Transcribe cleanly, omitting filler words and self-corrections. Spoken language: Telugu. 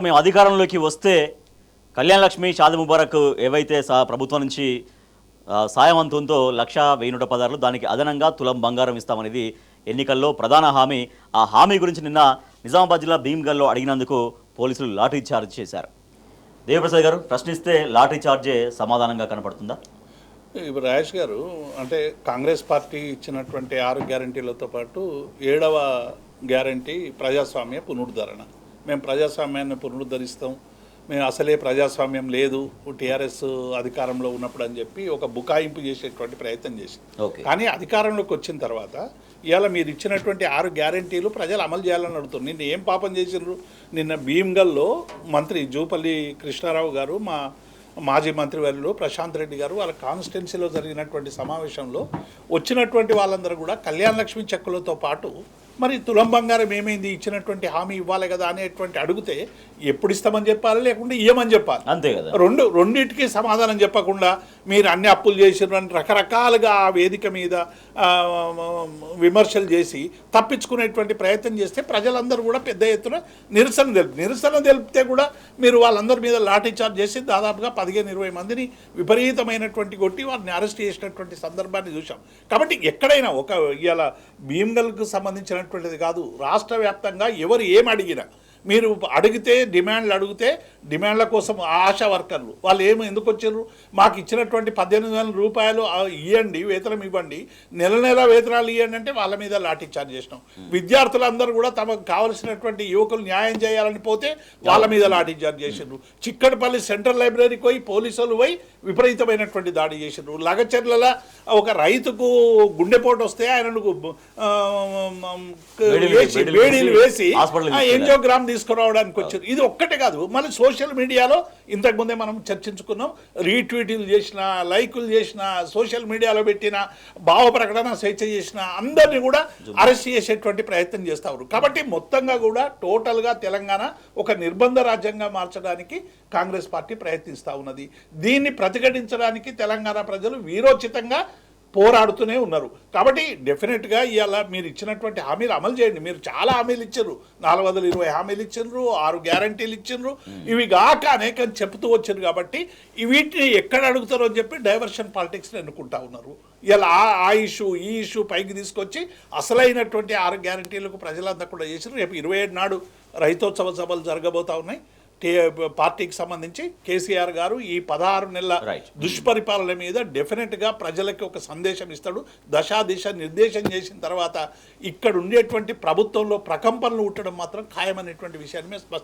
మేము అధికారంలోకి వస్తే కళ్యాణ లక్ష్మి షాది ముబారక్ ఏవైతే ప్రభుత్వం నుంచి సాయం అంతంతో 1,1116 దానికి అదనంగా తులం బంగారం ఇస్తామనేది ఎన్నికల్లో ప్రధాన హామీ. ఆ హామీ గురించి నిన్న నిజామాబాద్ జిల్లా భీమ్గల్లో అడిగినందుకు పోలీసులు లాఠీ చార్జ్ చేశారు. దేవప్రసాద్ గారు ప్రశ్నిస్తే లాఠీ చార్జే సమాధానంగా కనపడుతుందా? ఇప్పుడు రాజేష్ గారు అంటే కాంగ్రెస్ పార్టీ ఇచ్చినటువంటి 6 గ్యారంటీలతో పాటు 7వ గ్యారంటీ ప్రజాస్వామ్య పునరుద్ధరణ. మేము ప్రజాస్వామ్యాన్ని పునరుద్ధరిస్తాం, మేము అసలే ప్రజాస్వామ్యం లేదు టీఆర్ఎస్ అధికారంలో ఉన్నప్పుడు అని చెప్పి ఒక బుకాయింపు చేసేటువంటి ప్రయత్నం చేసింది. కానీ అధికారంలోకి వచ్చిన తర్వాత ఇవాళ మీరు ఇచ్చినటువంటి 6 గ్యారంటీలు ప్రజలు అమలు చేయాలని అడుగుతారు. నిన్న ఏం పాపం చేసినారు? నిన్న భీమ్గల్లో మంత్రి జూపల్లి కృష్ణారావు గారు, మా మాజీ మంత్రివర్యులు ప్రశాంత్ రెడ్డి గారు వాళ్ళ కాన్స్టిట్యున్సీలో జరిగినటువంటి సమావేశంలో వచ్చినటువంటి వాళ్ళందరూ కూడా కళ్యాణ లక్ష్మి చెక్కులతో పాటు మరి తులం బంగారం ఏమైంది, ఇచ్చినటువంటి హామీ ఇవ్వాలి కదా అనేటువంటి అడిగితే ఎప్పుడు ఇస్తామని చెప్పాలి, లేకుంటే ఇవ్వమని చెప్పాలి. అంతే కదా. రెండింటికి సమాధానం చెప్పకుండా మీరు అన్ని అప్పులు చేసినారు అని రకరకాలుగా ఆ వేదిక మీద విమర్శలు చేసి తప్పించుకునేటువంటి ప్రయత్నం చేస్తే ప్రజలందరూ కూడా పెద్ద ఎత్తున నిరసన తెలిపితే కూడా మీరు వాళ్ళందరి మీద లాఠీ చార్జ్ చేసి దాదాపుగా 15-20 మందిని విపరీతమైనటువంటి కొట్టి వారిని అరెస్ట్ చేసినటువంటి సందర్భాన్ని చూసాం. కాబట్టి ఎక్కడైనా ఒక ఇవాళ భీమ్గల్కు సంబంధించినటువంటిది కాదు, రాష్ట్ర వ్యాప్తంగా ఎవరు ఏం అడిగినా మీరు అడిగితే డిమాండ్ల కోసం ఆశా వర్కర్లు వాళ్ళు ఎందుకు వచ్చారు? మాకు ఇచ్చినటువంటి 18,000 రూపాయలు ఇవ్వండి, వేతనం ఇవ్వండి, నెల వేతనాలు ఇవ్వండి అంటే వాళ్ళ మీద లాఠీ చార్జ్ చేసినాం. విద్యార్థులందరూ కూడా తమకు కావలసినటువంటి యువకులు న్యాయం చేయాలని పోతే వాళ్ళ మీద లాఠీ చార్జ్ చేసినారు. చిక్కడపల్లి సెంట్రల్ లైబ్రరీకి పోయి పోలీసులు పోయి విపరీతమైనటువంటి దాడి చేసినారు. లగచర్ల ఒక రైతుకు గుండెపోటు వస్తే ఆయనను వేడీలు వేసి ఎంజియోగ్రామ్ తీసుకురావడానికి వచ్చారు. ఇది ఒక్కటే కాదు, మళ్ళీ సోషల్ మీడియాలో ఇంతకుముందే మనం చర్చించుకున్నాం, రీట్వీట్లు చేసిన, లైకులు చేసిన, సోషల్ మీడియాలో పెట్టిన, భావ ప్రకటన స్వేచ్ఛ చేసిన అందరినీ కూడా అరెస్ట్ చేసేటువంటి ప్రయత్నం చేస్తారు. కాబట్టి మొత్తంగా కూడా టోటల్గా తెలంగాణ ఒక నిర్బంధ రాజ్యంగా మార్చడానికి కాంగ్రెస్ పార్టీ ప్రయత్నిస్తూ ఉన్నది. దీన్ని ప్రతిఘటించడానికి తెలంగాణ ప్రజలు వీరోచితంగా పోరాడుతూనే ఉన్నారు. కాబట్టి డెఫినెట్గా ఇవాళ మీరు ఇచ్చినటువంటి హామీలు అమలు చేయండి. మీరు చాలా హామీలు ఇచ్చారు, 420 హామీలు ఇచ్చిండ్రు, 6 గ్యారంటీలు ఇచ్చిండ్రు, ఇవి కాక అనేకం చెప్తూ వచ్చారు. కాబట్టి వీటిని ఎక్కడ అడుగుతారో అని చెప్పి డైవర్షన్ పాలిటిక్స్ని ఎన్నుకుంటా ఉన్నారు. ఇలా ఆ ఇష్యూ ఈ ఇష్యూ పైకి తీసుకొచ్చి అసలైనటువంటి 6 గ్యారంటీలకు ప్రజలంతా కూడా చేసారు. రేపు 27 నాడు రైతోత్సవ సభలు జరగబోతా ఉన్నాయి. పార్టీకి సంబంధించి కేసీఆర్ గారు ఈ 16 నెలల దుష్పరిపాలన మీద డెఫినెట్గా ప్రజలకి ఒక సందేశం ఇస్తాడు. దిశ నిర్దేశం చేసిన తర్వాత ఇక్కడ ఉండేటువంటి ప్రభుత్వంలో ప్రకంపనలు ఉట్టడం మాత్రం ఖాయమనేటువంటి విషయాన్ని మేము స్పష్టం